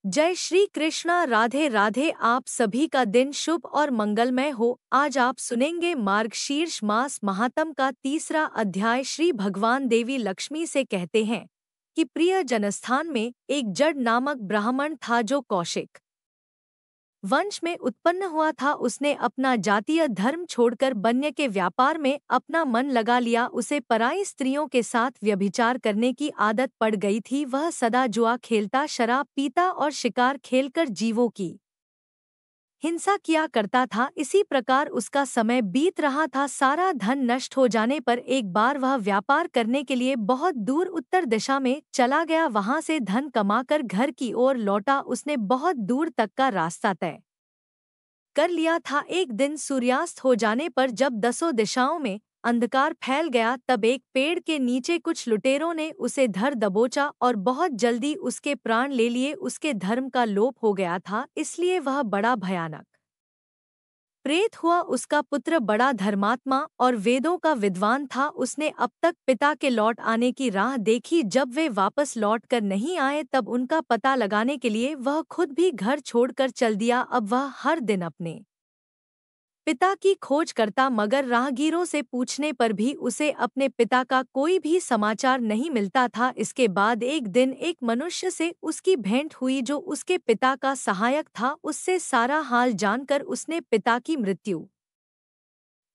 जय श्री कृष्णा। राधे राधे। आप सभी का दिन शुभ और मंगलमय हो। आज आप सुनेंगे मार्गशीर्ष मास महात्म का तीसरा अध्याय। श्री भगवान देवी लक्ष्मी से कहते हैं कि प्रिय जनस्थान में एक जड नामक ब्राह्मण था जो कौशिक वंश में उत्पन्न हुआ था। उसने अपना जातीय धर्म छोड़कर वन्य के व्यापार में अपना मन लगा लिया। उसे पराई स्त्रियों के साथ व्यभिचार करने की आदत पड़ गई थी। वह सदा जुआ खेलता, शराब पीता और शिकार खेलकर जीवों की हिंसा किया करता था। इसी प्रकार उसका समय बीत रहा था। सारा धन नष्ट हो जाने पर एक बार वह व्यापार करने के लिए बहुत दूर उत्तर दिशा में चला गया। वहां से धन कमाकर घर की ओर लौटा। उसने बहुत दूर तक का रास्ता तय कर लिया था। एक दिन सूर्यास्त हो जाने पर जब दसों दिशाओं में अंधकार फैल गया, तब एक पेड़ के नीचे कुछ लुटेरों ने उसे धर दबोचा और बहुत जल्दी उसके प्राण ले लिए। उसके धर्म का लोप हो गया था, इसलिए वह बड़ा भयानक प्रेत हुआ। उसका पुत्र बड़ा धर्मात्मा और वेदों का विद्वान था। उसने अब तक पिता के लौट आने की राह देखी। जब वे वापस लौट कर नहीं आए, तब उनका पता लगाने के लिए वह खुद भी घर छोड़कर चल दिया। अब वह हर दिन अपने पिता की खोज करता, मगर राहगीरों से पूछने पर भी उसे अपने पिता का कोई भी समाचार नहीं मिलता था। इसके बाद एक दिन एक मनुष्य से उसकी भेंट हुई जो उसके पिता का सहायक था। उससे सारा हाल जानकर उसने पिता की मृत्यु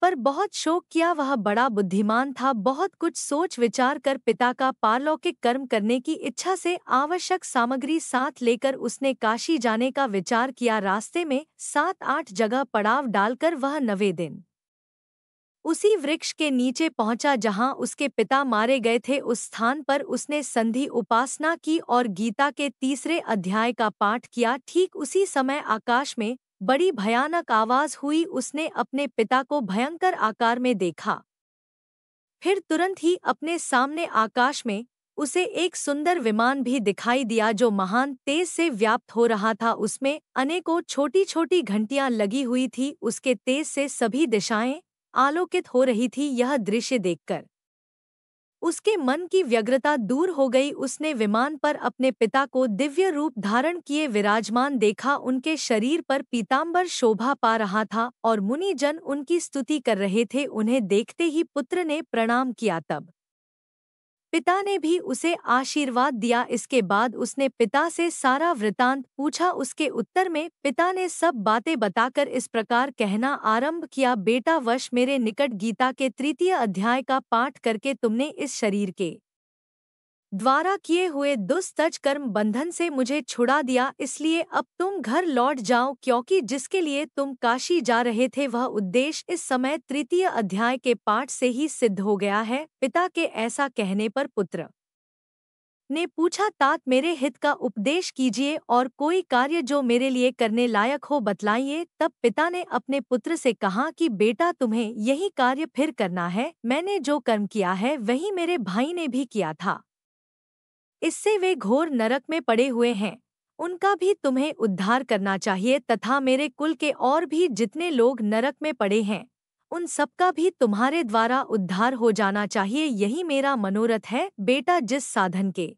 पर बहुत शोक किया। वह बड़ा बुद्धिमान था। बहुत कुछ सोच विचार कर पिता का पारलौकिक कर्म करने की इच्छा से आवश्यक सामग्री साथ लेकर उसने काशी जाने का विचार किया। रास्ते में 7-8 जगह पड़ाव डालकर वह 9वें दिन उसी वृक्ष के नीचे पहुंचा जहां उसके पिता मारे गए थे। उस स्थान पर उसने संधि उपासना की और गीता के तीसरे अध्याय का पाठ किया। ठीक उसी समय आकाश में बड़ी भयानक आवाज हुई। उसने अपने पिता को भयंकर आकार में देखा। फिर तुरंत ही अपने सामने आकाश में उसे एक सुंदर विमान भी दिखाई दिया जो महान तेज से व्याप्त हो रहा था। उसमें अनेकों छोटी छोटी घंटियां लगी हुई थी। उसके तेज से सभी दिशाएं आलोकित हो रही थी। यह दृश्य देखकर उसके मन की व्यग्रता दूर हो गई। उसने विमान पर अपने पिता को दिव्य रूप धारण किए विराजमान देखा। उनके शरीर पर पीतांबर शोभा पा रहा था और मुनि जन उनकी स्तुति कर रहे थे। उन्हें देखते ही पुत्र ने प्रणाम किया। तब पिता ने भी उसे आशीर्वाद दिया। इसके बाद उसने पिता से सारा वृतांत पूछा। उसके उत्तर में पिता ने सब बातें बताकर इस प्रकार कहना आरंभ किया, बेटा, वश मेरे निकट गीता के तृतीय अध्याय का पाठ करके तुमने इस शरीर के द्वारा किए हुए दुस्तज कर्म बंधन से मुझे छुड़ा दिया। इसलिए अब तुम घर लौट जाओ, क्योंकि जिसके लिए तुम काशी जा रहे थे वह उद्देश्य इस समय तृतीय अध्याय के पाठ से ही सिद्ध हो गया है। पिता के ऐसा कहने पर पुत्र ने पूछा, तात, मेरे हित का उपदेश कीजिए और कोई कार्य जो मेरे लिए करने लायक हो बतलाइए। तब पिता ने अपने पुत्र से कहा कि बेटा, तुम्हें यही कार्य फिर करना है। मैंने जो कर्म किया है वही मेरे भाई ने भी किया था। इससे वे घोर नरक में पड़े हुए हैं। उनका भी तुम्हें उद्धार करना चाहिए तथा मेरे कुल के और भी जितने लोग नरक में पड़े हैं उन सबका भी तुम्हारे द्वारा उद्धार हो जाना चाहिए। यही मेरा मनोरथ है। बेटा, जिस साधन के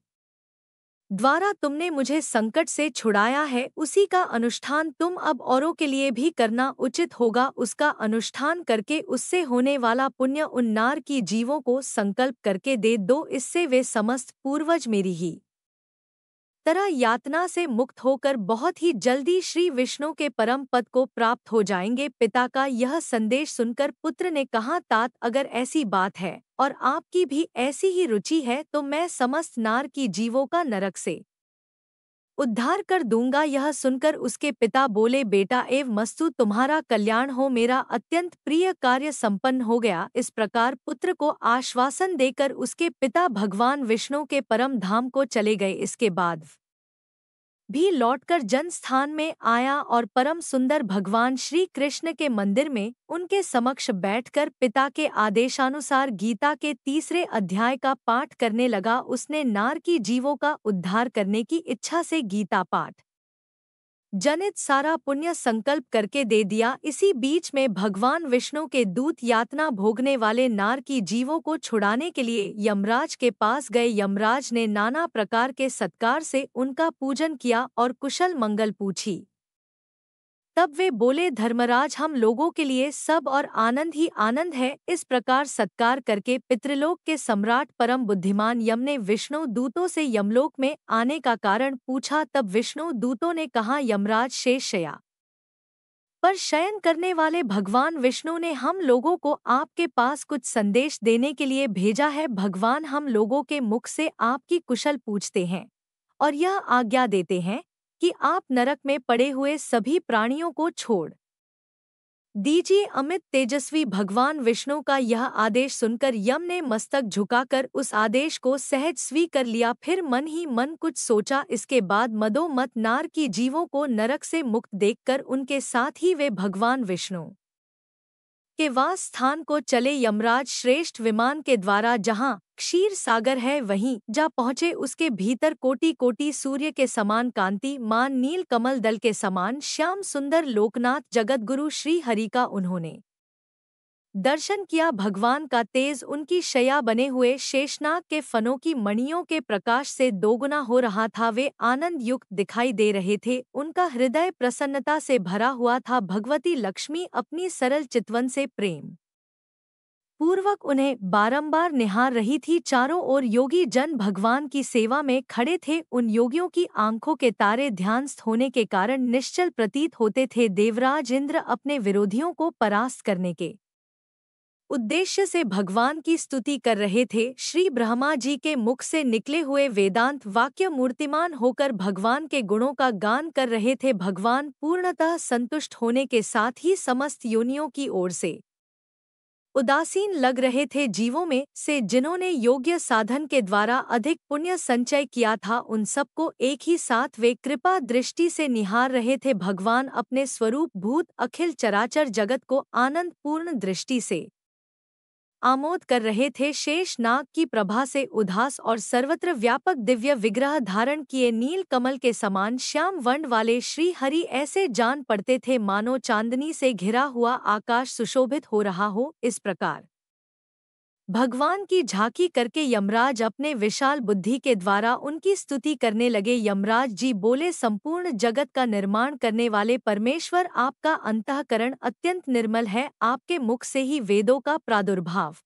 द्वारा तुमने मुझे संकट से छुड़ाया है उसी का अनुष्ठान तुम अब औरों के लिए भी करना उचित होगा। उसका अनुष्ठान करके उससे होने वाला पुण्य उन नार की जीवों को संकल्प करके दे दो। इससे वे समस्त पूर्वज मेरी ही तरह यातना से मुक्त होकर बहुत ही जल्दी श्री विष्णु के परम पद को प्राप्त हो जाएंगे। पिता का यह संदेश सुनकर पुत्र ने कहा, तात, अगर ऐसी बात है और आपकी भी ऐसी ही रुचि है तो मैं समस्त नार की जीवों का नरक से उद्धार कर दूंगा। यह सुनकर उसके पिता बोले, बेटा एव मस्तु, तुम्हारा कल्याण हो। मेरा अत्यंत प्रिय कार्य संपन्न हो गया। इस प्रकार पुत्र को आश्वासन देकर उसके पिता भगवान विष्णु के परम धाम को चले गए। इसके बाद भी लौटकर जन स्थान में आया और परम सुंदर भगवान श्री कृष्ण के मंदिर में उनके समक्ष बैठकर पिता के आदेशानुसार गीता के तीसरे अध्याय का पाठ करने लगा। उसने नार की जीवों का उद्धार करने की इच्छा से गीता पाठ जनित सारा पुण्य संकल्प करके दे दिया। इसी बीच में भगवान विष्णु के दूत यातना भोगने वाले नार की जीवों को छुड़ाने के लिए यमराज के पास गए। यमराज ने नाना प्रकार के सत्कार से उनका पूजन किया और कुशल मंगल पूछी। तब वे बोले, धर्मराज, हम लोगों के लिए सब और आनंद ही आनंद है। इस प्रकार सत्कार करके पितृलोक के सम्राट परम बुद्धिमान यम ने विष्णु दूतों से यमलोक में आने का कारण पूछा। तब विष्णु दूतों ने कहा, यमराज शेषशय्या पर शयन करने वाले भगवान विष्णु ने हम लोगों को आपके पास कुछ संदेश देने के लिए भेजा है। भगवान हम लोगों के मुख से आपकी कुशल पूछते हैं और यह आज्ञा देते हैं कि आप नरक में पड़े हुए सभी प्राणियों को छोड़ दीजिए। अमित तेजस्वी भगवान विष्णु का यह आदेश सुनकर यम ने मस्तक झुकाकर उस आदेश को सहज स्वीकार लिया। फिर मन ही मन कुछ सोचा। इसके बाद मदोमत नार की जीवों को नरक से मुक्त देखकर उनके साथ ही वे भगवान विष्णु के वास स्थान को चले। यमराज श्रेष्ठ विमान के द्वारा जहाँ क्षीर सागर है वहीं जा पहुँचे। उसके भीतर कोटि कोटि सूर्य के समान कांति मान नील कमल दल के समान श्याम सुंदर लोकनाथ जगतगुरु श्री हरि का उन्होंने दर्शन किया। भगवान का तेज उनकी शैया बने हुए शेषनाग के फनों की मणियों के प्रकाश से दोगुना हो रहा था। वे आनंद युक्त दिखाई दे रहे थे। उनका हृदय प्रसन्नता से भरा हुआ था। भगवती लक्ष्मी अपनी सरल चितवन से प्रेम पूर्वक उन्हें बारंबार निहार रही थी। चारों ओर योगी जन भगवान की सेवा में खड़े थे। उन योगियों की आंखों के तारे ध्यानस्थ होने के कारण निश्चल प्रतीत होते थे। देवराज इंद्र अपने विरोधियों को परास्त करने के उद्देश्य से भगवान की स्तुति कर रहे थे। श्री ब्रह्मा जी के मुख से निकले हुए वेदांत वाक्य मूर्तिमान होकर भगवान के गुणों का गान कर रहे थे। भगवान पूर्णतः संतुष्ट होने के साथ ही समस्त योनियों की ओर से उदासीन लग रहे थे। जीवों में से जिन्होंने योग्य साधन के द्वारा अधिक पुण्य संचय किया था उन सबको एक ही साथ वे कृपा दृष्टि से निहार रहे थे। भगवान अपने स्वरूप भूत अखिल चराचर जगत को आनंद पूर्ण दृष्टि से आमोद कर रहे थे। शेष नाग की प्रभा से उदास और सर्वत्र व्यापक दिव्य विग्रह धारण किए नील कमल के समान श्याम वर्ण वाले श्री हरि ऐसे जान पड़ते थे मानो चांदनी से घिरा हुआ आकाश सुशोभित हो रहा हो। इस प्रकार भगवान की झांकी करके यमराज अपने विशाल बुद्धि के द्वारा उनकी स्तुति करने लगे। यमराज जी बोले, संपूर्ण जगत का निर्माण करने वाले परमेश्वर, आपका अंतःकरण अत्यंत निर्मल है। आपके मुख से ही वेदों का प्रादुर्भाव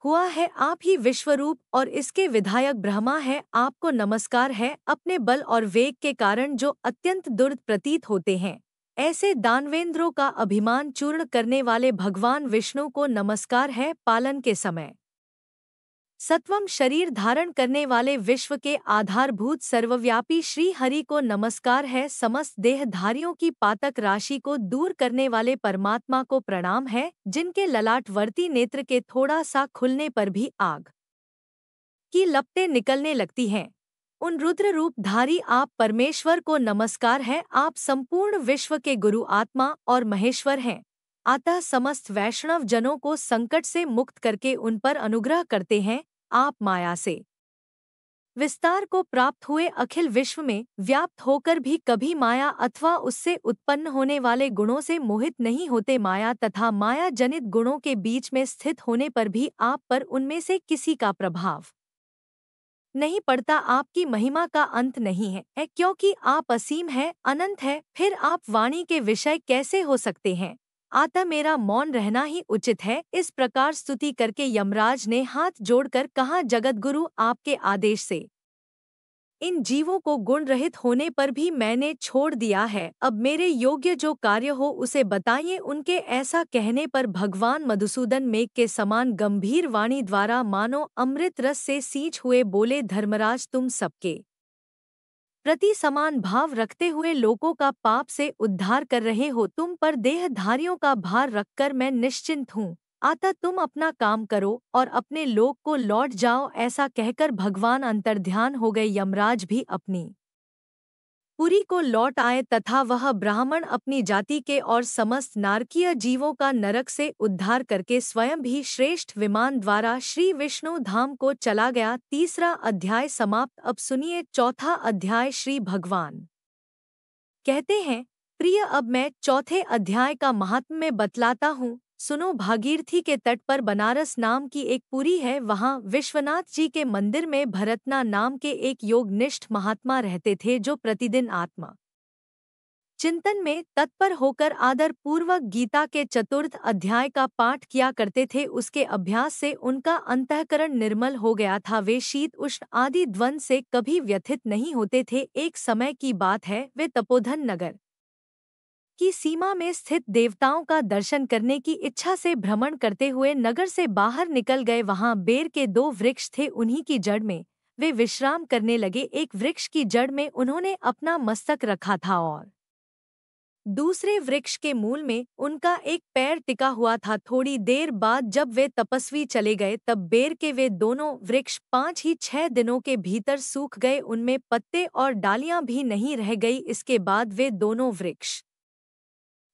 हुआ है। आप ही विश्वरूप और इसके विधायक ब्रह्मा है। आपको नमस्कार है। अपने बल और वेग के कारण जो अत्यंत दुर्द प्रतीत होते हैं ऐसे दानवेंद्रों का अभिमान चूर्ण करने वाले भगवान विष्णु को नमस्कार है। पालन के समय सत्वम शरीर धारण करने वाले विश्व के आधारभूत सर्वव्यापी श्री हरि को नमस्कार है। समस्त देहधारियों की पातक राशि को दूर करने वाले परमात्मा को प्रणाम है। जिनके ललाटवर्ती नेत्र के थोड़ा सा खुलने पर भी आग की लपटें निकलने लगती हैं, उन रुद्र रूपधारी आप परमेश्वर को नमस्कार है। आप संपूर्ण विश्व के गुरु आत्मा और महेश्वर हैं। अतः समस्त वैष्णव जनों को संकट से मुक्त करके उन पर अनुग्रह करते हैं। आप माया से विस्तार को प्राप्त हुए अखिल विश्व में व्याप्त होकर भी कभी माया अथवा उससे उत्पन्न होने वाले गुणों से मोहित नहीं होते। माया तथा माया जनित गुणों के बीच में स्थित होने पर भी आप पर उनमें से किसी का प्रभाव नहीं पड़ता। आपकी महिमा का अंत नहीं है क्योंकि आप असीम है, अनंत है। फिर आप वाणी के विषय कैसे हो सकते हैं? अतः मेरा मौन रहना ही उचित है। इस प्रकार स्तुति करके यमराज ने हाथ जोड़कर कहा, जगतगुरु, आपके आदेश से इन जीवों को गुण रहित होने पर भी मैंने छोड़ दिया है। अब मेरे योग्य जो कार्य हो उसे बताइए। उनके ऐसा कहने पर भगवान मधुसूदन मेघ के समान गंभीर वाणी द्वारा मानो अमृत रस से सींच हुए बोले, धर्मराज, तुम सबके प्रति समान भाव रखते हुए लोगों का पाप से उद्धार कर रहे हो। तुम पर देहधारियों का भार रखकर मैं निश्चिंत हूँ। अतः तुम अपना काम करो और अपने लोक को लौट जाओ। ऐसा कहकर भगवान अंतर्ध्यान हो गए। यमराज भी अपनी पुरी को लौट आए तथा वह ब्राह्मण अपनी जाति के और समस्त नारकीय जीवों का नरक से उद्धार करके स्वयं भी श्रेष्ठ विमान द्वारा श्री विष्णु धाम को चला गया। तीसरा अध्याय समाप्त। अब सुनिए चौथा अध्याय। श्री भगवान कहते हैं, प्रिय, अब मैं चौथे अध्याय का महात्म्य बतलाता हूँ। सुनो, भागीरथी के तट पर बनारस नाम की एक पुरी है। वहाँ विश्वनाथ जी के मंदिर में भरतना नाम के एक योगनिष्ठ महात्मा रहते थे, जो प्रतिदिन आत्मा चिंतन में तत्पर होकर आदर पूर्वक गीता के चतुर्थ अध्याय का पाठ किया करते थे। उसके अभ्यास से उनका अंतःकरण निर्मल हो गया था। वे शीत उष्ण आदि द्वंद से कभी व्यथित नहीं होते थे। एक समय की बात है, वे तपोधन नगर की सीमा में स्थित देवताओं का दर्शन करने की इच्छा से भ्रमण करते हुए नगर से बाहर निकल गए। वहां बेर के 2 वृक्ष थे, उन्हीं की जड़ में वे विश्राम करने लगे। एक वृक्ष की जड़ में उन्होंने अपना मस्तक रखा था और दूसरे वृक्ष के मूल में उनका एक पैर टिका हुआ था। थोड़ी देर बाद जब वे तपस्वी चले गए, तब बेर के वे दोनों वृक्ष 5 ही 6 दिनों के भीतर सूख गए। उनमें पत्ते और डालियां भी नहीं रह गई। इसके बाद वे दोनों वृक्ष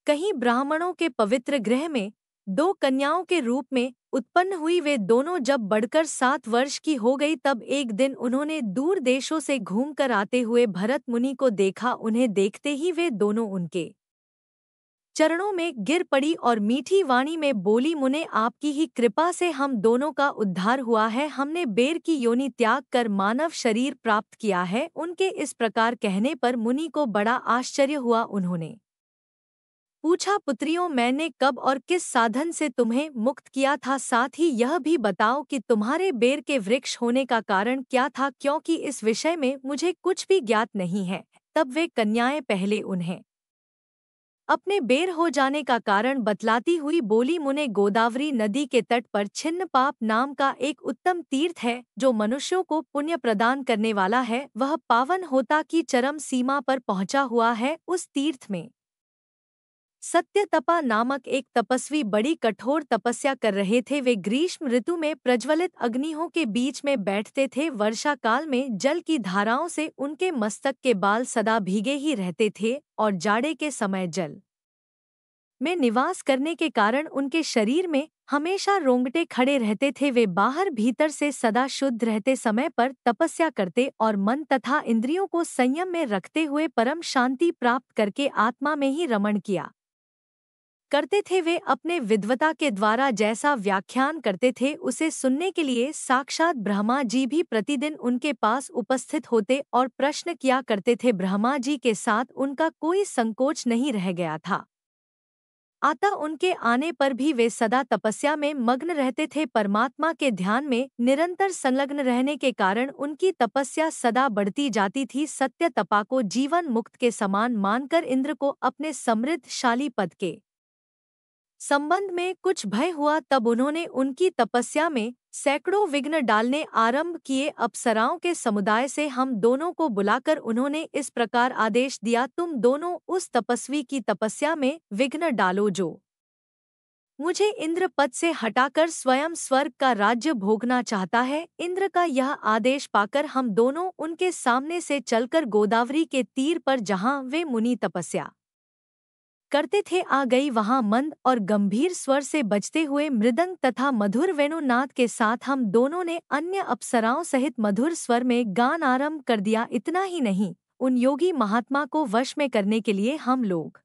कहीं ब्राह्मणों के पवित्र गृह में 2 कन्याओं के रूप में उत्पन्न हुई। वे दोनों जब बढ़कर 7 वर्ष की हो गई, तब एक दिन उन्होंने दूर देशों से घूमकर आते हुए भरत मुनि को देखा। उन्हें देखते ही वे दोनों उनके चरणों में गिर पड़ी और मीठी वाणी में बोली, मुने, आपकी ही कृपा से हम दोनों का उद्धार हुआ है। हमने बेर की योनि त्याग कर मानव शरीर प्राप्त किया है। उनके इस प्रकार कहने पर मुनि को बड़ा आश्चर्य हुआ। उन्होंने पूछा, पुत्रियों, मैंने कब और किस साधन से तुम्हें मुक्त किया था? साथ ही यह भी बताओ कि तुम्हारे बेर के वृक्ष होने का कारण क्या था, क्योंकि इस विषय में मुझे कुछ भी ज्ञात नहीं है। तब वे कन्याएं पहले उन्हें अपने बेर हो जाने का कारण बतलाती हुई बोली, मुने, गोदावरी नदी के तट पर छिन्न पाप नाम का एक उत्तम तीर्थ है, जो मनुष्यों को पुण्य प्रदान करने वाला है। वह पावन होता की चरम सीमा पर पहुंचा हुआ है। उस तीर्थ में सत्यतपा नामक एक तपस्वी बड़ी कठोर तपस्या कर रहे थे। वे ग्रीष्म ऋतु में प्रज्वलित अग्नियों के बीच में बैठते थे। वर्षा काल में जल की धाराओं से उनके मस्तक के बाल सदा भीगे ही रहते थे और जाड़े के समय जल में निवास करने के कारण उनके शरीर में हमेशा रोंगटे खड़े रहते थे। वे बाहर भीतर से सदा शुद्ध रहते, समय पर तपस्या करते और मन तथा इंद्रियों को संयम में रखते हुए परम शांति प्राप्त करके आत्मा में ही रमण किया करते थे। वे अपने विद्वता के द्वारा जैसा व्याख्यान करते थे, उसे सुनने के लिए साक्षात ब्रह्मा जी भी प्रतिदिन उनके पास उपस्थित होते और प्रश्न किया करते थे। ब्रह्मा जी के साथ उनका कोई संकोच नहीं रह गया था। अतः उनके आने पर भी वे सदा तपस्या में मग्न रहते थे। परमात्मा के ध्यान में निरंतर संलग्न रहने के कारण उनकी तपस्या सदा बढ़ती जाती थी। सत्य तपा को जीवन मुक्त के समान मानकर इंद्र को अपने समृद्धशाली पद के संबंध में कुछ भय हुआ। तब उन्होंने उनकी तपस्या में सैकड़ों विघ्न डालने आरंभ किए। अप्सराओं के समुदाय से हम दोनों को बुलाकर उन्होंने इस प्रकार आदेश दिया, तुम दोनों उस तपस्वी की तपस्या में विघ्न डालो जो मुझे इंद्र पद से हटाकर स्वयं स्वर्ग का राज्य भोगना चाहता है। इंद्र का यह आदेश पाकर हम दोनों उनके सामने से चलकर गोदावरी के तीर पर, जहाँ वे मुनि तपस्या करते थे, आ गई। वहां मंद और गंभीर स्वर से बजते हुए मृदंग तथा मधुर वेणुनाद के साथ हम दोनों ने अन्य अप्सराओं सहित मधुर स्वर में गान आरंभ कर दिया। इतना ही नहीं, उन योगी महात्मा को वश में करने के लिए हम लोग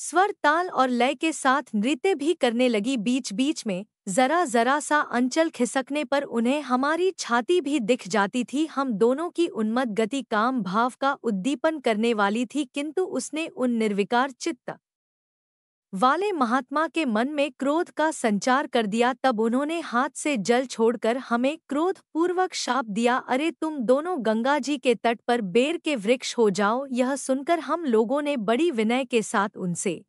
स्वर, ताल और लय के साथ नृत्य भी करने लगी। बीच बीच में जरा जरा सा अंचल खिसकने पर उन्हें हमारी छाती भी दिख जाती थी। हम दोनों की उन्मत्त गति काम भाव का उद्दीपन करने वाली थी, किंतु उसने उन निर्विकार चित्त वाले महात्मा के मन में क्रोध का संचार कर दिया। तब उन्होंने हाथ से जल छोड़कर हमें क्रोध पूर्वक शाप दिया, अरे तुम दोनों गंगा जी के तट पर बेर के वृक्ष हो जाओ। यह सुनकर हम लोगों ने बड़ी विनय के साथ उनसे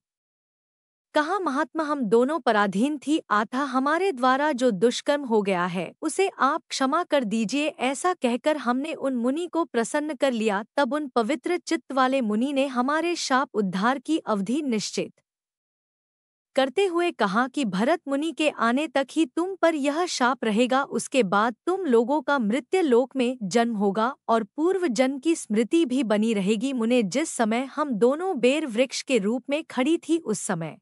कहा, महात्मा, हम दोनों पराधीन थी, अतः हमारे द्वारा जो दुष्कर्म हो गया है उसे आप क्षमा कर दीजिए। ऐसा कहकर हमने उन मुनि को प्रसन्न कर लिया। तब उन पवित्र चित्त वाले मुनि ने हमारे शाप उद्धार की अवधि निश्चित करते हुए कहा कि भरत मुनि के आने तक ही तुम पर यह शाप रहेगा। उसके बाद तुम लोगों का मृत्यु लोक में जन्म होगा और पूर्व जन्म की स्मृति भी बनी रहेगी। मुने, जिस समय हम दोनों बेर वृक्ष के रूप में खड़ी थी, उस समय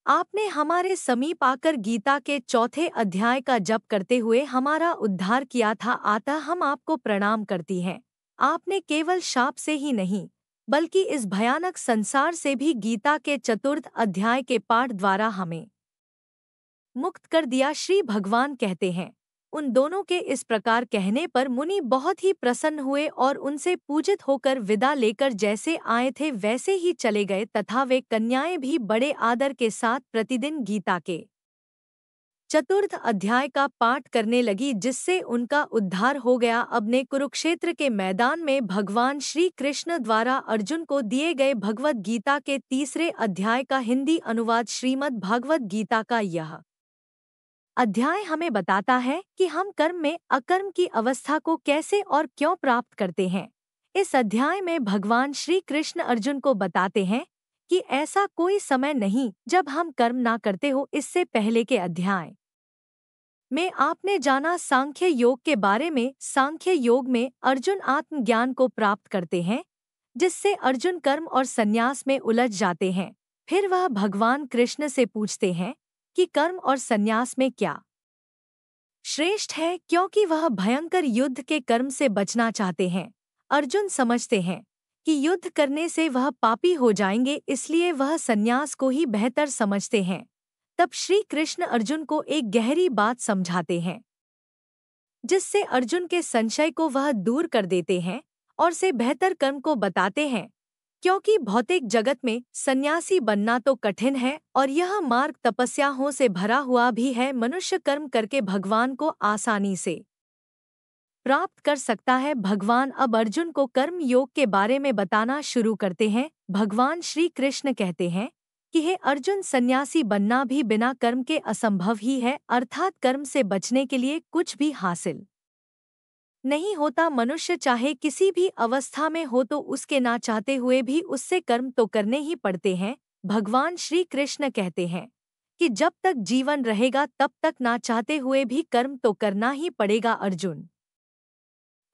आपने हमारे समीप आकर गीता के चौथे अध्याय का जप करते हुए हमारा उद्धार किया था, अतः हम आपको प्रणाम करती हैं। आपने केवल शाप से ही नहीं बल्कि इस भयानक संसार से भी गीता के चतुर्थ अध्याय के पाठ द्वारा हमें मुक्त कर दिया। श्री भगवान कहते हैं, उन दोनों के इस प्रकार कहने पर मुनि बहुत ही प्रसन्न हुए और उनसे पूजित होकर विदा लेकर जैसे आए थे वैसे ही चले गए तथा वे कन्याएं भी बड़े आदर के साथ प्रतिदिन गीता के चतुर्थ अध्याय का पाठ करने लगी, जिससे उनका उद्धार हो गया। अपने कुरुक्षेत्र के मैदान में भगवान श्री कृष्ण द्वारा अर्जुन को दिए गए भगवद गीता के तीसरे अध्याय का हिंदी अनुवाद। श्रीमद् भागवत गीता का यह अध्याय हमें बताता है कि हम कर्म में अकर्म की अवस्था को कैसे और क्यों प्राप्त करते हैं। इस अध्याय में भगवान श्री कृष्ण अर्जुन को बताते हैं कि ऐसा कोई समय नहीं जब हम कर्म ना करते हो। इससे पहले के अध्याय में आपने जाना सांख्य योग के बारे में। सांख्य योग में अर्जुन आत्मज्ञान को प्राप्त करते हैं, जिससे अर्जुन कर्म और संन्यास में उलझ जाते हैं। फिर वह भगवान कृष्ण से पूछते हैं कि कर्म और संन्यास में क्या श्रेष्ठ है, क्योंकि वह भयंकर युद्ध के कर्म से बचना चाहते हैं। अर्जुन समझते हैं कि युद्ध करने से वह पापी हो जाएंगे, इसलिए वह संन्यास को ही बेहतर समझते हैं। तब श्री कृष्ण अर्जुन को एक गहरी बात समझाते हैं, जिससे अर्जुन के संशय को वह दूर कर देते हैं और से बेहतर कर्म को बताते हैं, क्योंकि भौतिक जगत में सन्यासी बनना तो कठिन है और यह मार्ग तपस्याओं से भरा हुआ भी है। मनुष्य कर्म करके भगवान को आसानी से प्राप्त कर सकता है। भगवान अब अर्जुन को कर्म योग के बारे में बताना शुरू करते हैं। भगवान श्री कृष्ण कहते हैं कि हे अर्जुन, सन्यासी बनना भी बिना कर्म के असंभव ही है, अर्थात कर्म से बचने के लिए कुछ भी हासिल नहीं होता। मनुष्य चाहे किसी भी अवस्था में हो तो उसके ना चाहते हुए भी उससे कर्म तो करने ही पड़ते हैं। भगवान श्री कृष्ण कहते हैं कि जब तक जीवन रहेगा तब तक ना चाहते हुए भी कर्म तो करना ही पड़ेगा। अर्जुन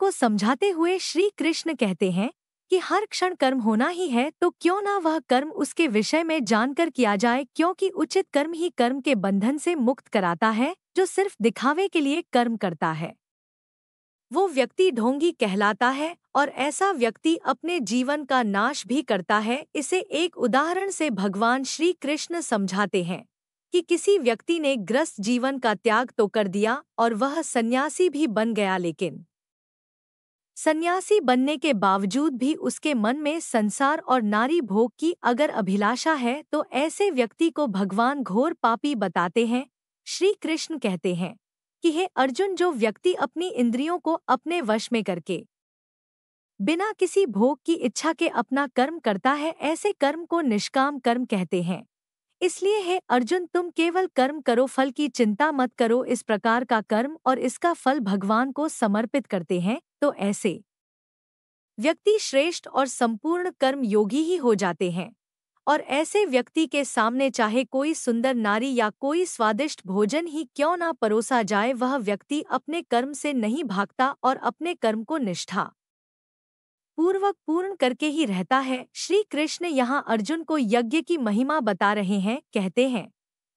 को समझाते हुए श्री कृष्ण कहते हैं कि हर क्षण कर्म होना ही है, तो क्यों ना वह कर्म उसके विषय में जानकर किया जाए, क्योंकि उचित कर्म ही कर्म के बंधन से मुक्त कराता है। जो सिर्फ दिखावे के लिए कर्म करता है वो व्यक्ति ढोंगी कहलाता है और ऐसा व्यक्ति अपने जीवन का नाश भी करता है। इसे एक उदाहरण से भगवान श्री कृष्ण समझाते हैं कि किसी व्यक्ति ने ग्रस्त जीवन का त्याग तो कर दिया और वह सन्यासी भी बन गया, लेकिन सन्यासी बनने के बावजूद भी उसके मन में संसार और नारी भोग की अगर अभिलाषा है तो ऐसे व्यक्ति को भगवान घोर पापी बताते हैं। श्री कृष्ण कहते हैं कि हे अर्जुन, जो व्यक्ति अपनी इंद्रियों को अपने वश में करके बिना किसी भोग की इच्छा के अपना कर्म करता है, ऐसे कर्म को निष्काम कर्म कहते हैं। इसलिए हे अर्जुन, तुम केवल कर्म करो, फल की चिंता मत करो। इस प्रकार का कर्म और इसका फल भगवान को समर्पित करते हैं तो ऐसे व्यक्ति श्रेष्ठ और संपूर्ण कर्म योगी ही हो जाते हैं। और ऐसे व्यक्ति के सामने चाहे कोई सुंदर नारी या कोई स्वादिष्ट भोजन ही क्यों ना परोसा जाए, वह व्यक्ति अपने कर्म से नहीं भागता और अपने कर्म को निष्ठा पूर्वक पूर्ण करके ही रहता है। श्री कृष्ण यहाँ अर्जुन को यज्ञ की महिमा बता रहे हैं। कहते हैं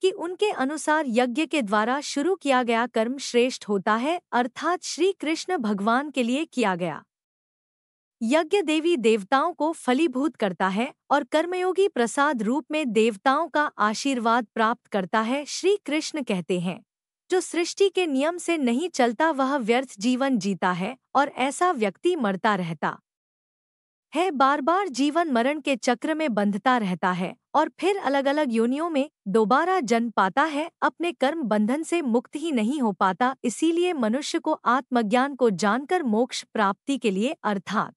कि उनके अनुसार यज्ञ के द्वारा शुरू किया गया कर्म श्रेष्ठ होता है, अर्थात श्री कृष्ण भगवान के लिए किया गया यज्ञ देवी देवताओं को फलीभूत करता है और कर्मयोगी प्रसाद रूप में देवताओं का आशीर्वाद प्राप्त करता है। श्री कृष्ण कहते हैं, जो सृष्टि के नियम से नहीं चलता वह व्यर्थ जीवन जीता है और ऐसा व्यक्ति मरता रहता है, बार बार जीवन मरण के चक्र में बंधता रहता है और फिर अलग अलग योनियों में दोबारा जन्म पाता है, अपने कर्म बंधन से मुक्त ही नहीं हो पाता। इसीलिए मनुष्य को आत्मज्ञान को जानकर मोक्ष प्राप्ति के लिए अर्थात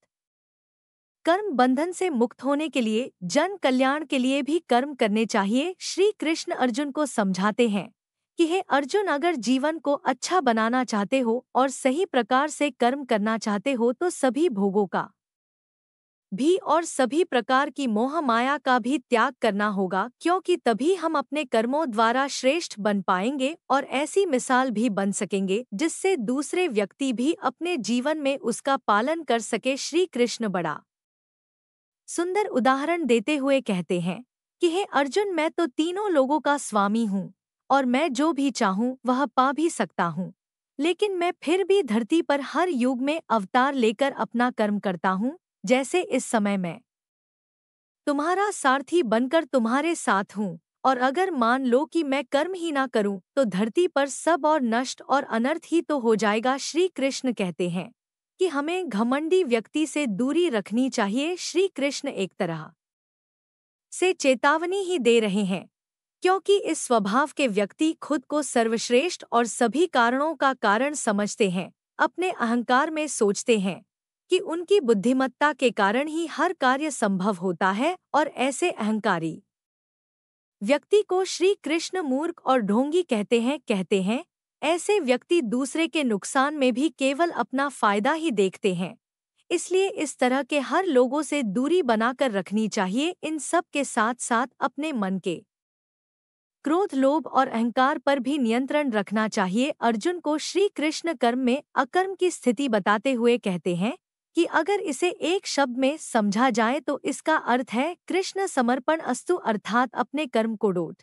कर्म बंधन से मुक्त होने के लिए, जन कल्याण के लिए भी कर्म करने चाहिए। श्री कृष्ण अर्जुन को समझाते हैं कि हे अर्जुन, अगर जीवन को अच्छा बनाना चाहते हो और सही प्रकार से कर्म करना चाहते हो तो सभी भोगों का भी और सभी प्रकार की मोह माया का भी त्याग करना होगा, क्योंकि तभी हम अपने कर्मों द्वारा श्रेष्ठ बन पाएंगे और ऐसी मिसाल भी बन सकेंगे जिससे दूसरे व्यक्ति भी अपने जीवन में उसका पालन कर सके। श्री कृष्ण बड़ा सुंदर उदाहरण देते हुए कहते हैं कि हे अर्जुन, मैं तो तीनों लोगों का स्वामी हूँ और मैं जो भी चाहूँ वह पा भी सकता हूँ, लेकिन मैं फिर भी धरती पर हर युग में अवतार लेकर अपना कर्म करता हूँ। जैसे इस समय मैं तुम्हारा सारथी बनकर तुम्हारे साथ हूँ, और अगर मान लो कि मैं कर्म ही ना करूँ तो धरती पर सब और नष्ट और अनर्थ ही तो हो जाएगा। श्री कृष्ण कहते हैं कि हमें घमंडी व्यक्ति से दूरी रखनी चाहिए। श्री कृष्ण एक तरह से चेतावनी ही दे रहे हैं, क्योंकि इस स्वभाव के व्यक्ति खुद को सर्वश्रेष्ठ और सभी कारणों का कारण समझते हैं। अपने अहंकार में सोचते हैं कि उनकी बुद्धिमत्ता के कारण ही हर कार्य संभव होता है, और ऐसे अहंकारी व्यक्ति को श्री कृष्ण मूर्ख और ढोंगी कहते हैं। ऐसे व्यक्ति दूसरे के नुकसान में भी केवल अपना फायदा ही देखते हैं। इसलिए इस तरह के हर लोगों से दूरी बनाकर रखनी चाहिए। इन सब के साथ साथ अपने मन के क्रोध, लोभ और अहंकार पर भी नियंत्रण रखना चाहिए। अर्जुन को श्री कृष्ण कर्म में अकर्म की स्थिति बताते हुए कहते हैं कि अगर इसे एक शब्द में समझा जाए तो इसका अर्थ है कृष्ण समर्पण अस्तु, अर्थात अपने कर्म को डोट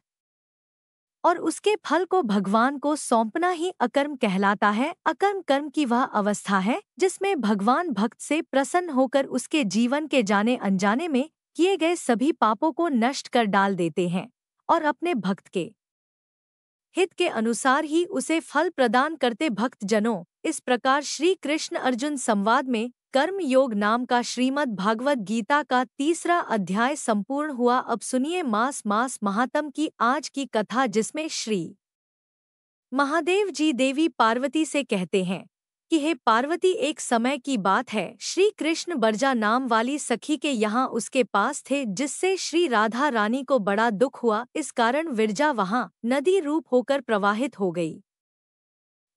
और उसके फल को भगवान को सौंपना ही अकर्म कहलाता है। अकर्म कर्म की वह अवस्था है जिसमें भगवान भक्त से प्रसन्न होकर उसके जीवन के जाने अनजाने में किए गए सभी पापों को नष्ट कर डाल देते हैं और अपने भक्त के हित के अनुसार ही उसे फल प्रदान करते भक्त जनों। इस प्रकार श्री कृष्ण अर्जुन संवाद में कर्म योग नाम का श्रीमद् भागवत गीता का 3रा अध्याय संपूर्ण हुआ। अब सुनिए मास महात्म की आज की कथा, जिसमें श्री महादेव जी देवी पार्वती से कहते हैं कि हे पार्वती, एक समय की बात है, श्री कृष्ण बरजा नाम वाली सखी के यहाँ उसके पास थे, जिससे श्री राधा रानी को बड़ा दुख हुआ। इस कारण विरजा वहाँ नदी रूप होकर प्रवाहित हो गई।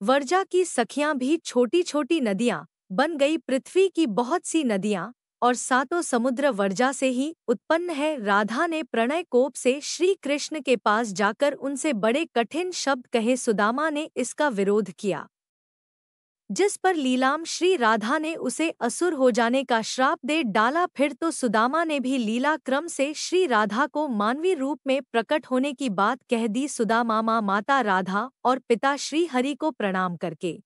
वर्जा की सखियां भी छोटी छोटी नदियां बन गई। पृथ्वी की बहुत सी नदियां और सातों समुद्र वर्जा से ही उत्पन्न है। राधा ने प्रणय कोप से श्री कृष्ण के पास जाकर उनसे बड़े कठिन शब्द कहे। सुदामा ने इसका विरोध किया, जिस पर लीलाम श्री राधा ने उसे असुर हो जाने का श्राप दे डाला। फिर तो सुदामा ने भी लीला क्रम से श्री राधा को मानवी रूप में प्रकट होने की बात कह दी। सुदामा माता राधा और पिता श्री हरि को प्रणाम करके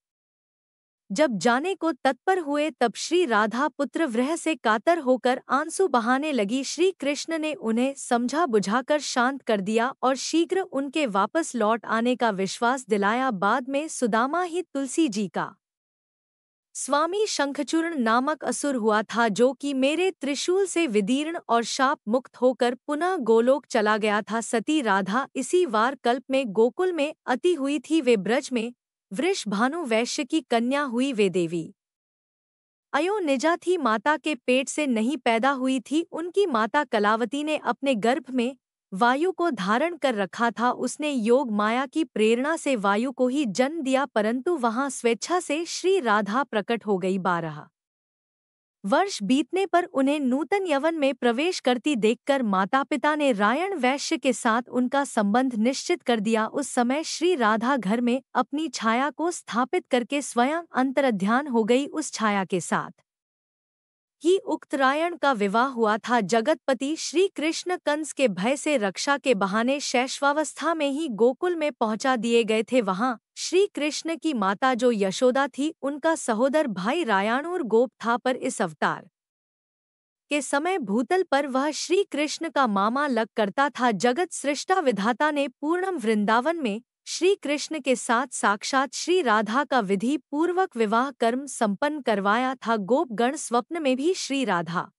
जब जाने को तत्पर हुए, तब श्री राधा पुत्र वृह से कातर होकर आंसू बहाने लगी। श्री कृष्ण ने उन्हें समझा बुझाकर शांत कर दिया और शीघ्र उनके वापस लौट आने का विश्वास दिलाया। बाद में सुदामा ही तुलसी जी का स्वामी शंखचूर्ण नामक असुर हुआ था, जो कि मेरे त्रिशूल से विदीर्ण और शाप मुक्त होकर पुनः गोलोक चला गया था। सती राधा इसी वार कल्प में गोकुल में अति हुई थी। वे ब्रज में वृषभानु वैश्य की कन्या हुई। वे देवी अयो निजा थी, माता के पेट से नहीं पैदा हुई थी। उनकी माता कलावती ने अपने गर्भ में वायु को धारण कर रखा था। उसने योग माया की प्रेरणा से वायु को ही जन्म दिया, परंतु वहां स्वेच्छा से श्री राधा प्रकट हो गई। 12 वर्ष बीतने पर उन्हें नूतन यवन में प्रवेश करती देखकर माता पिता ने रायण वैश्य के साथ उनका संबंध निश्चित कर दिया। उस समय श्री राधा घर में अपनी छाया को स्थापित करके स्वयं अंतर्ध्यान हो गई। उस छाया के साथ ही उक्त रायण का विवाह हुआ था। जगतपति श्री कृष्ण कंस के भय से रक्षा के बहाने शैशवावस्था में ही गोकुल में पहुंचा दिए गए थे। वहां श्री कृष्ण की माता जो यशोदा थी, उनका सहोदर भाई रायाणुर गोप था, पर इस अवतार के समय भूतल पर वह श्री कृष्ण का मामा लग करता था। जगत सृष्टा विधाता ने पूर्णम वृंदावन में श्री कृष्ण के साथ साक्षात श्री राधा का विधि पूर्वक विवाह कर्म संपन्न करवाया था। गोपगण स्वप्न में भी श्री राधा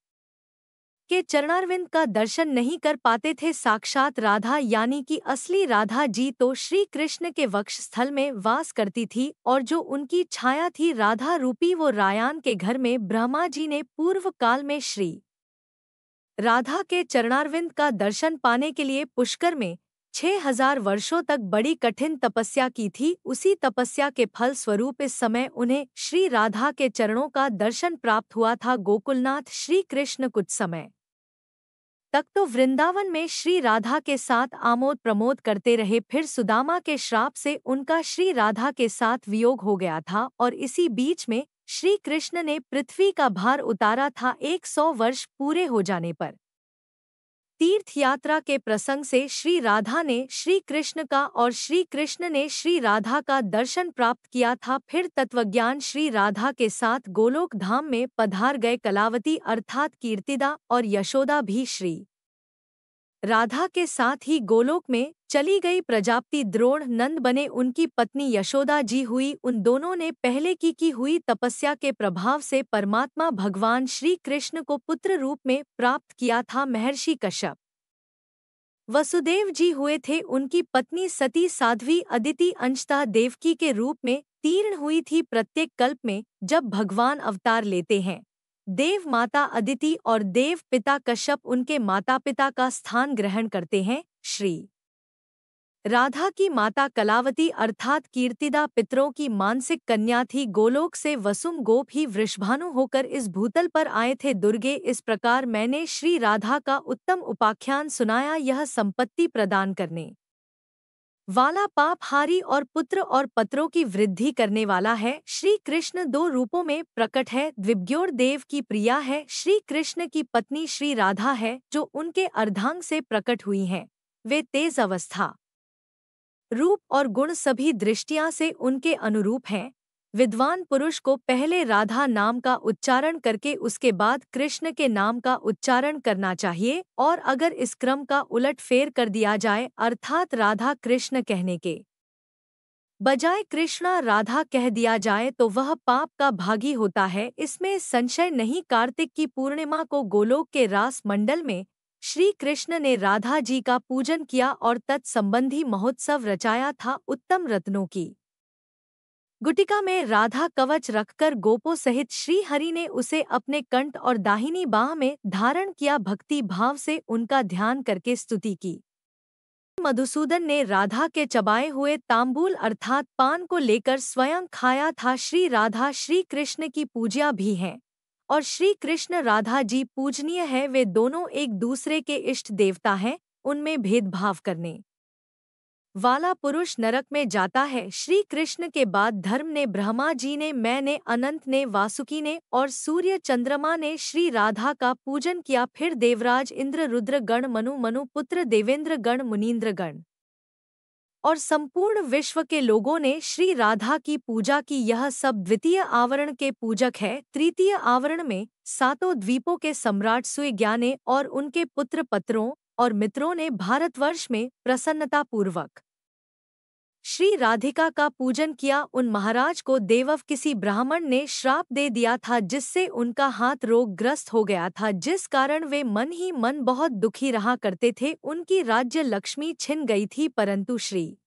के चरणारविंद का दर्शन नहीं कर पाते थे। साक्षात राधा यानी कि असली राधा जी तो श्री कृष्ण के वक्षस्थल में वास करती थी, और जो उनकी छाया थी राधा रूपी, वो रायान के घर में ब्रह्मा जी ने पूर्व काल में श्री राधा के चरणारविंद का दर्शन पाने के लिए पुष्कर में 6000 वर्षों तक बड़ी कठिन तपस्या की थी। उसी तपस्या के फल स्वरूप इस समय उन्हें श्री राधा के चरणों का दर्शन प्राप्त हुआ था। गोकुलनाथ श्री कृष्ण कुछ समय तक तो वृंदावन में श्री राधा के साथ आमोद प्रमोद करते रहे। फिर सुदामा के श्राप से उनका श्री राधा के साथ वियोग हो गया था, और इसी बीच में श्री कृष्ण ने पृथ्वी का भार उतारा था। 100 वर्ष पूरे हो जाने पर तीर्थ यात्रा के प्रसंग से श्री राधा ने श्री कृष्ण का और श्री कृष्ण ने श्री राधा का दर्शन प्राप्त किया था। फिर तत्वज्ञान श्री राधा के साथ गोलोक धाम में पधार गए। कलावती अर्थात कीर्तिदा और यशोदा भी श्री राधा के साथ ही गोलोक में चली गई प्रजापति द्रोण नंद बने उनकी पत्नी यशोदा जी हुई। उन दोनों ने पहले की हुई तपस्या के प्रभाव से परमात्मा भगवान श्री कृष्ण को पुत्र रूप में प्राप्त किया था। महर्षि कश्यप वसुदेव जी हुए थे। उनकी पत्नी सती साध्वी अदिति अंशतः देवकी के रूप में तीर्ण हुई थी। प्रत्येक कल्प में जब भगवान अवतार लेते हैं, देव माता अदिति और देव पिता कश्यप उनके माता पिता का स्थान ग्रहण करते हैं। श्री राधा की माता कलावती अर्थात कीर्तिदा पितरों की मानसिक कन्या थी। गोलोक से वसुम गोप ही वृषभानु होकर इस भूतल पर आए थे। दुर्गे, इस प्रकार मैंने श्री राधा का उत्तम उपाख्यान सुनाया। यह संपत्ति प्रदान करने वाला पापहारी और पुत्र और पत्रों की वृद्धि करने वाला है। श्री कृष्ण दो रूपों में प्रकट है। द्विग्योर देव की प्रिया है। श्री कृष्ण की पत्नी श्री राधा है जो उनके अर्धांग से प्रकट हुई हैं। वे तेज अवस्था, रूप और गुण सभी दृष्टियां से उनके अनुरूप हैं। विद्वान पुरुष को पहले राधा नाम का उच्चारण करके उसके बाद कृष्ण के नाम का उच्चारण करना चाहिए, और अगर इस क्रम का उलट फेर कर दिया जाए अर्थात राधा कृष्ण कहने के बजाय कृष्णा राधा कह दिया जाए तो वह पाप का भागी होता है, इसमें संशय नहीं। कार्तिक की पूर्णिमा को गोलोक के रास मंडल में श्री कृष्ण ने राधा जी का पूजन किया और तत्संबंधी महोत्सव रचाया था। उत्तम रत्नों की गुटिका में राधा कवच रखकर गोपों सहित श्री हरि ने उसे अपने कंठ और दाहिनी बाह में धारण किया। भक्ति भाव से उनका ध्यान करके स्तुति की। मधुसूदन ने राधा के चबाए हुए तांबूल अर्थात पान को लेकर स्वयं खाया था। श्री राधा श्री कृष्ण की पूज्या भी हैं और श्री कृष्ण राधा जी पूजनीय है। वे दोनों एक दूसरे के इष्ट देवता हैं। उनमें भेदभाव करने वाला पुरुष नरक में जाता है। श्री कृष्ण के बाद धर्म ने, ब्रह्मा जी ने, मैं ने, अनंत ने, वासुकी ने और सूर्य चंद्रमा ने श्री राधा का पूजन किया। फिर देवराज इंद्र, रुद्र गण, मनु पुत्र देवेंद्र गण, मुनीन्द्र गण और संपूर्ण विश्व के लोगों ने श्री राधा की पूजा की। यह सब द्वितीय आवरण के पूजक है। तृतीय आवरण में सातों द्वीपों के सम्राट सुज्ञाने और उनके पुत्र पत्रों और मित्रों ने भारतवर्ष में प्रसन्नतापूर्वक श्री राधिका का पूजन किया। उन महाराज को देवव किसी ब्राह्मण ने श्राप दे दिया था जिससे उनका हाथ रोगग्रस्त हो गया था, जिस कारण वे मन ही मन बहुत दुखी रहा करते थे। उनकी राज्य लक्ष्मी छिन गई थी, परंतु श्री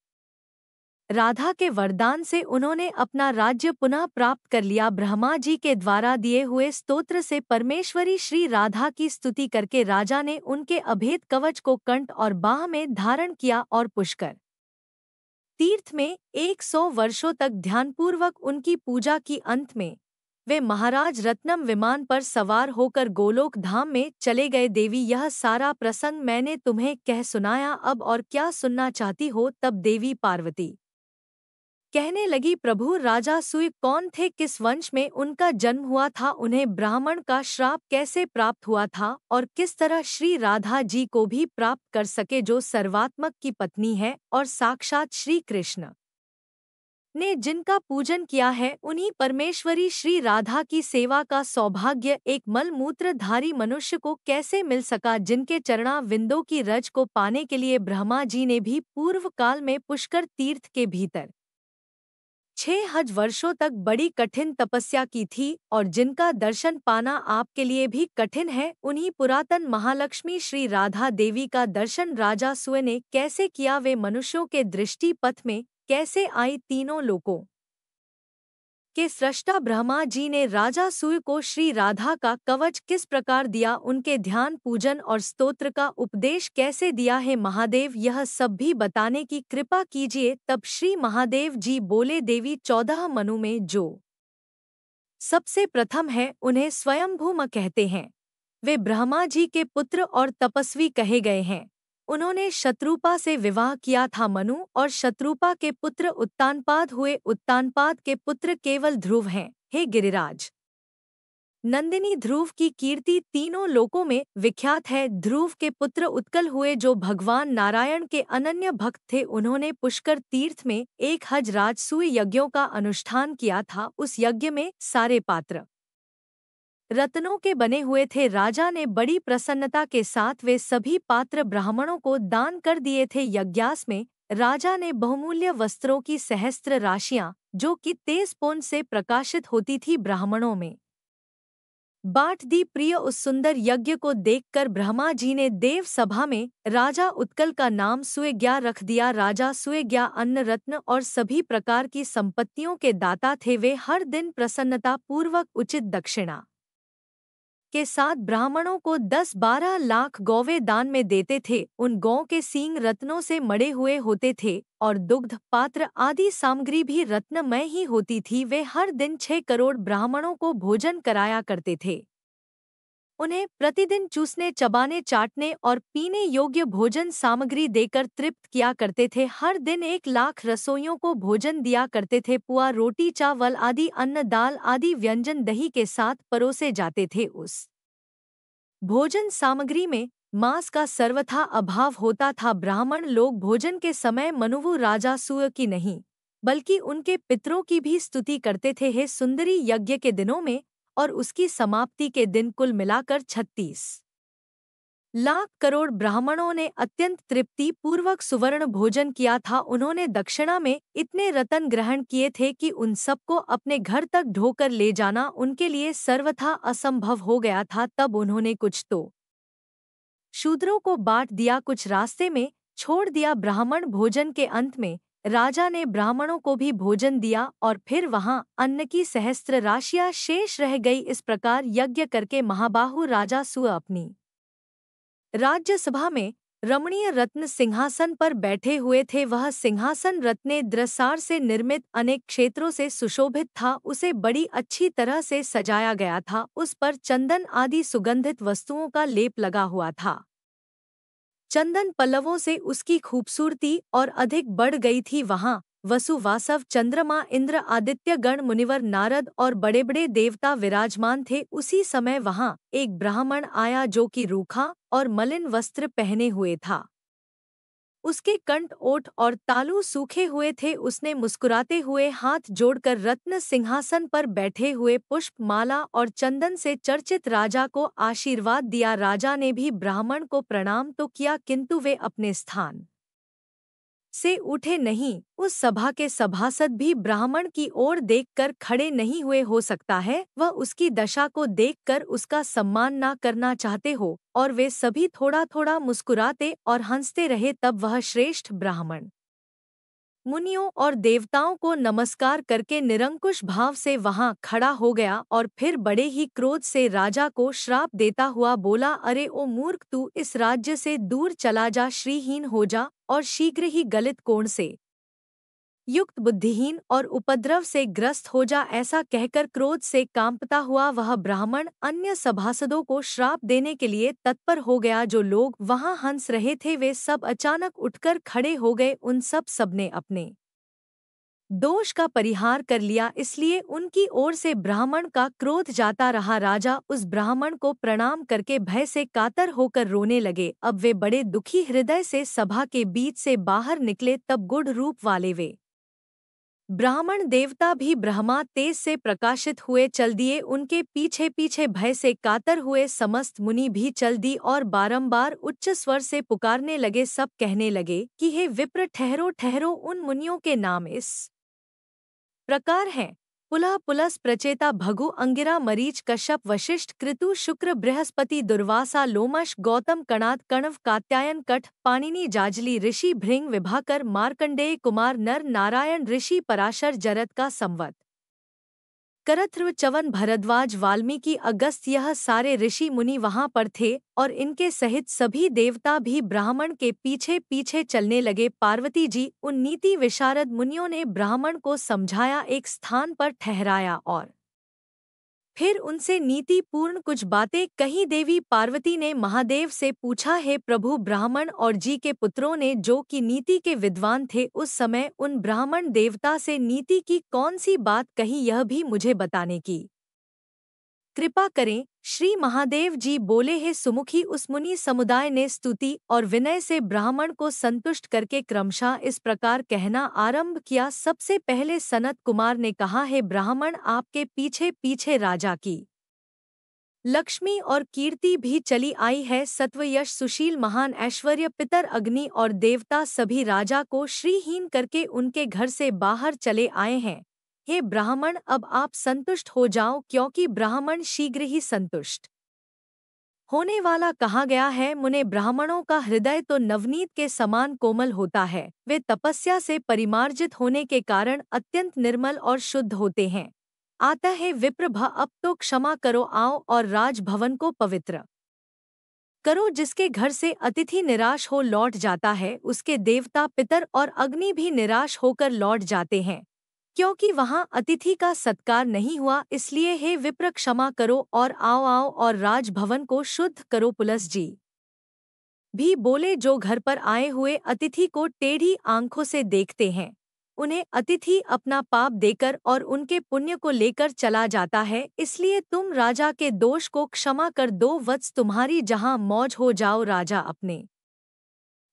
राधा के वरदान से उन्होंने अपना राज्य पुनः प्राप्त कर लिया। ब्रह्मा जी के द्वारा दिए हुए स्तोत्र से परमेश्वरी श्री राधा की स्तुति करके राजा ने उनके अभेद कवच को कंठ और बाह में धारण किया और पुष्कर तीर्थ में 100 वर्षों तक ध्यानपूर्वक उनकी पूजा की। अंत में वे महाराज रत्नम विमान पर सवार होकर गोलोक धाम में चले गए। देवी, यह सारा प्रसंग मैंने तुम्हें कह सुनाया, अब और क्या सुनना चाहती हो? तब देवी पार्वती कहने लगी, प्रभु राजा सूय कौन थे, किस वंश में उनका जन्म हुआ था, उन्हें ब्राह्मण का श्राप कैसे प्राप्त हुआ था और किस तरह श्री राधा जी को भी प्राप्त कर सके जो सर्वात्मक की पत्नी है और साक्षात श्री कृष्ण ने जिनका पूजन किया है, उन्हीं परमेश्वरी श्री राधा की सेवा का सौभाग्य एक मलमूत्रधारी मनुष्य को कैसे मिल सका, जिनके चरणा विंदों की रज को पाने के लिए ब्रह्मा जी ने भी पूर्व काल में पुष्कर तीर्थ के भीतर 6000 वर्षों तक बड़ी कठिन तपस्या की थी और जिनका दर्शन पाना आपके लिए भी कठिन है। उन्हीं पुरातन महालक्ष्मी श्री राधा देवी का दर्शन राजा सूय ने कैसे किया, वे मनुष्यों के दृष्टि पथ में कैसे आई, तीनों लोकों के सृष्टा ब्रह्मा जी ने राजा सूय को श्री राधा का कवच किस प्रकार दिया, उनके ध्यान पूजन और स्तोत्र का उपदेश कैसे दिया है महादेव, यह सब भी बताने की कृपा कीजिए। तब श्री महादेव जी बोले, देवी 14 मनु में जो सबसे प्रथम है उन्हें स्वयंभूम कहते हैं। वे ब्रह्मा जी के पुत्र और तपस्वी कहे गए हैं। उन्होंने शत्रुपा से विवाह किया था। मनु और शत्रुपा के पुत्र उत्तानपाद हुए। उत्तानपाद के पुत्र केवल ध्रुव हैं। हे गिरिराज नंदिनी, ध्रुव की कीर्ति तीनों लोकों में विख्यात है। ध्रुव के पुत्र उत्कल हुए जो भगवान नारायण के अनन्य भक्त थे। उन्होंने पुष्कर तीर्थ में 1000 राजसूय यज्ञों का अनुष्ठान किया था। उस यज्ञ में सारे पात्र रत्नों के बने हुए थे। राजा ने बड़ी प्रसन्नता के साथ वे सभी पात्र ब्राह्मणों को दान कर दिए थे। यज्ञास में राजा ने बहुमूल्य वस्त्रों की सहस्त्र राशियां, जो कि तेज पुंज से प्रकाशित होती थी, ब्राह्मणों में बांट दी। प्रिय उस सुंदर यज्ञ को देखकर ब्रह्मा जी ने देव सभा में राजा उत्कल का नाम सुएग्या रख दिया। राजा सुएग्या अन्न रत्न और सभी प्रकार की संपत्तियों के दाता थे। वे हर दिन प्रसन्नता पूर्वक उचित दक्षिणा के साथ ब्राह्मणों को 10-12 लाख गौवें दान में देते थे। उन गौ के सींग रत्नों से मड़े हुए होते थे और दुग्ध पात्र आदि सामग्री भी रत्नमय ही होती थी। वे हर दिन 6 करोड़ ब्राह्मणों को भोजन कराया करते थे। उन्हें प्रतिदिन चूसने, चबाने, चाटने और पीने योग्य भोजन सामग्री देकर तृप्त किया करते थे। हर दिन 1 लाख रसोइयों को भोजन दिया करते थे। पुआ, रोटी, चावल आदि अन्न, दाल आदि व्यंजन दही के साथ परोसे जाते थे। उस भोजन सामग्री में मांस का सर्वथा अभाव होता था। ब्राह्मण लोग भोजन के समय मनुवु राजा सूय की नहीं, बल्कि उनके पितरों की भी स्तुति करते थे। हे सुंदरी, यज्ञ के दिनों में और उसकी समाप्ति के दिन कुल मिलाकर 36 लाख करोड़ ब्राह्मणों ने अत्यंत तृप्ति पूर्वक सुवर्ण भोजन किया था। उन्होंने दक्षिणा में इतने रत्न ग्रहण किए थे कि उन सबको अपने घर तक ढोकर ले जाना उनके लिए सर्वथा असंभव हो गया था। तब उन्होंने कुछ तो शूद्रों को बांट दिया, कुछ रास्ते में छोड़ दिया। ब्राह्मण भोजन के अंत में राजा ने ब्राह्मणों को भी भोजन दिया और फिर वहां अन्न की सहस्त्र राशियां शेष रह गई। इस प्रकार यज्ञ करके महाबाहु राजा सूय अपनी राज्यसभा में रमणीय रत्न सिंहासन पर बैठे हुए थे। वह सिंहासन रत्ने द्रसार से निर्मित अनेक क्षेत्रों से सुशोभित था। उसे बड़ी अच्छी तरह से सजाया गया था। उस पर चंदन आदि सुगंधित वस्तुओं का लेप लगा हुआ था। चंदन पल्लवों से उसकी खूबसूरती और अधिक बढ़ गई थी। वहां वसु, वासव, चंद्रमा, इंद्र, आदित्य गण, मुनिवर, नारद और बड़े बड़े देवता विराजमान थे। उसी समय वहां एक ब्राह्मण आया जो कि रूखा और मलिन वस्त्र पहने हुए था। उसके कंठ, ओठ और तालू सूखे हुए थे। उसने मुस्कुराते हुए हाथ जोड़कर रत्न सिंहासन पर बैठे हुए पुष्प, माला और चंदन से चर्चित राजा को आशीर्वाद दिया। राजा ने भी ब्राह्मण को प्रणाम तो किया, किंतु वे अपने स्थान से उठे नहीं। उस सभा के सभासद भी ब्राह्मण की ओर देखकर खड़े नहीं हुए। हो सकता है वह उसकी दशा को देखकर उसका सम्मान ना करना चाहते हो, और वे सभी थोड़ा थोड़ा मुस्कुराते और हंसते रहे। तब वह श्रेष्ठ ब्राह्मण मुनियों और देवताओं को नमस्कार करके निरंकुश भाव से वहां खड़ा हो गया और फिर बड़े ही क्रोध से राजा को श्राप देता हुआ बोला, अरे ओ मूर्ख, तू इस राज्य से दूर चला जा, श्रीहीन हो जा और शीघ्र ही गलित कोण से युक्त, बुद्धिहीन और उपद्रव से ग्रस्त हो जा। ऐसा कहकर क्रोध से कांपता हुआ वह ब्राह्मण अन्य सभासदों को श्राप देने के लिए तत्पर हो गया। जो लोग वहां हंस रहे थे वे सब अचानक उठकर खड़े हो गए। उन सबने अपने दोष का परिहार कर लिया, इसलिए उनकी ओर से ब्राह्मण का क्रोध जाता रहा। राजा उस ब्राह्मण को प्रणाम करके भय से कातर होकर रोने लगे। अब वे बड़े दुखी हृदय से सभा के बीच से बाहर निकले। तब गुढ़ रूप वाले वे ब्राह्मण देवता भी ब्रह्मा तेज से प्रकाशित हुए चल दिए। उनके पीछे पीछे भय से कातर हुए समस्त मुनि भी चल दी और बारंबार उच्च स्वर से पुकारने लगे। सब कहने लगे कि हे विप्र, ठहरो ठहरो। उन मुनियों के नाम इस प्रकार हैं: पुलह, पुलस, प्रचेता, भगु, अंगिरा, मरीच, कश्यप, वशिष्ठ, कृतु, शुक्र, बृहस्पति, दुर्वासा, लोमश, गौतम, कणाद, कण्व, कात्यायन, कठ, पाणिनि, जाजली, ऋषि भृंग, विभाकर, मार्कंडेय कुमार, नर नारायण, ऋषि पराशर, जरत का संवत, करथर्व, च्यवन, भरद्वाज, वाल्मीकि, अगस्त्य, यह सारे ऋषि मुनि वहां पर थे और इनके सहित सभी देवता भी ब्राह्मण के पीछे पीछे चलने लगे। पार्वती जी, उन नीति विशारद मुनियों ने ब्राह्मण को समझाया, एक स्थान पर ठहराया और फिर उनसे नीति पूर्ण कुछ बातें कही। देवी पार्वती ने महादेव से पूछा, हे प्रभु, ब्राह्मण और जी के पुत्रों ने जो कि नीति के विद्वान थे, उस समय उन ब्राह्मण देवता से नीति की कौन सी बात कही, यह भी मुझे बताने की कृपा करें। श्री महादेव जी बोले, हे सुमुखी, उस मुनि समुदाय ने स्तुति और विनय से ब्राह्मण को संतुष्ट करके क्रमशः इस प्रकार कहना आरंभ किया। सबसे पहले सनत कुमार ने कहा, हे ब्राह्मण, आपके पीछे पीछे राजा की लक्ष्मी और कीर्ति भी चली आई है। सत्व यश सुशील महान ऐश्वर्य पितर अग्नि और देवता सभी राजा को श्रीहीन करके उनके घर से बाहर चले आए हैं। हे ब्राह्मण, अब आप संतुष्ट हो जाओ, क्योंकि ब्राह्मण शीघ्र ही संतुष्ट होने वाला कहा गया है। मुने ब्राह्मणों का हृदय तो नवनीत के समान कोमल होता है। वे तपस्या से परिमार्जित होने के कारण अत्यंत निर्मल और शुद्ध होते हैं। आता है विप्रभ, अब तो क्षमा करो, आओ और राजभवन को पवित्र करो। जिसके घर से अतिथि निराश हो लौट जाता है, उसके देवता पितर और अग्नि भी निराश होकर लौट जाते हैं, क्योंकि वहां अतिथि का सत्कार नहीं हुआ। इसलिए हे विप्र, क्षमा करो और आओ आओ और राजभवन को शुद्ध करो। पुलस जी भी बोले, जो घर पर आए हुए अतिथि को टेढ़ी आंखों से देखते हैं, उन्हें अतिथि अपना पाप देकर और उनके पुण्य को लेकर चला जाता है। इसलिए तुम राजा के दोष को क्षमा कर दो वत्स, तुम्हारी जहां मौज हो जाओ। राजा अपने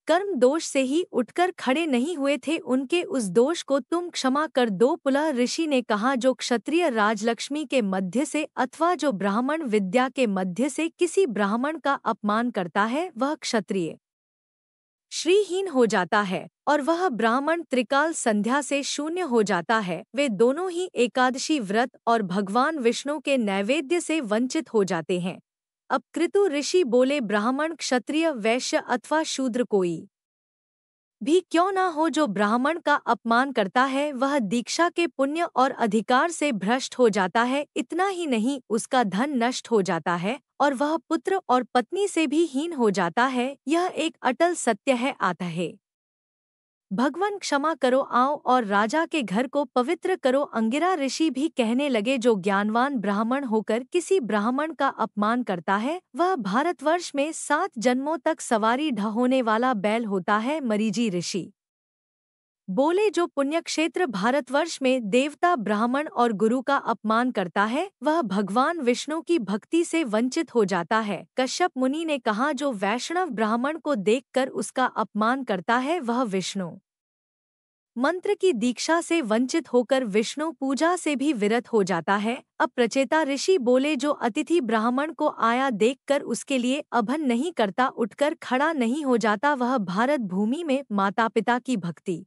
कर्म दोष से ही उठकर खड़े नहीं हुए थे, उनके उस दोष को तुम क्षमा कर दो। पुलह ऋषि ने कहा, जो क्षत्रिय राजलक्ष्मी के मध्य से अथवा जो ब्राह्मण विद्या के मध्य से किसी ब्राह्मण का अपमान करता है, वह क्षत्रिय श्रीहीन हो जाता है और वह ब्राह्मण त्रिकाल संध्या से शून्य हो जाता है। वे दोनों ही एकादशी व्रत और भगवान विष्णु के नैवेद्य से वंचित हो जाते हैं। अब कृतु ऋषि बोले, ब्राह्मण क्षत्रिय वैश्य अथवा शूद्र कोई भी क्यों ना हो, जो ब्राह्मण का अपमान करता है वह दीक्षा के पुण्य और अधिकार से भ्रष्ट हो जाता है। इतना ही नहीं, उसका धन नष्ट हो जाता है और वह पुत्र और पत्नी से भी हीन हो जाता है। यह एक अटल सत्य है। आता है भगवान, क्षमा करो, आओ और राजा के घर को पवित्र करो। अंगिरा ऋषि भी कहने लगे, जो ज्ञानवान ब्राह्मण होकर किसी ब्राह्मण का अपमान करता है, वह भारतवर्ष में 7 जन्मों तक सवारी ढहोने वाला बैल होता है। मरीजी ऋषि बोले, जो पुण्यक्षेत्र भारतवर्ष में देवता, ब्राह्मण और गुरु का अपमान करता है, वह भगवान विष्णु की भक्ति से वंचित हो जाता है। कश्यप मुनि ने कहा, जो वैष्णव ब्राह्मण को देखकर उसका अपमान करता है, वह विष्णु मंत्र की दीक्षा से वंचित होकर विष्णु पूजा से भी विरत हो जाता है। अब प्रचेता ऋषि बोले, जो अतिथि ब्राह्मण को आया देखकर उसके लिए अभन नहीं करता, उठकर खड़ा नहीं हो जाता, वह भारत भूमि में माता पिता की भक्ति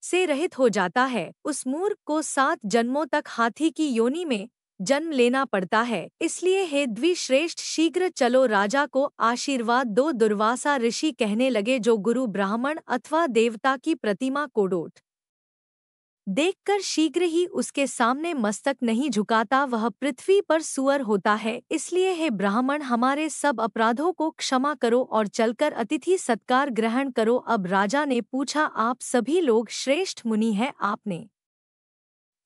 से रहित हो जाता है। उस मूर्ख को 7 जन्मों तक हाथी की योनि में जन्म लेना पड़ता है। इसलिए हे द्विश्रेष्ठ, शीघ्र चलो, राजा को आशीर्वाद दो। दुर्वासा ऋषि कहने लगे, जो गुरु ब्राह्मण अथवा देवता की प्रतिमा को डोट देखकर शीघ्र ही उसके सामने मस्तक नहीं झुकाता, वह पृथ्वी पर सुअर होता है। इसलिए हे ब्राह्मण, हमारे सब अपराधों को क्षमा करो और चलकर अतिथि सत्कार ग्रहण करो। अब राजा ने पूछा, आप सभी लोग श्रेष्ठ मुनि हैं, आपने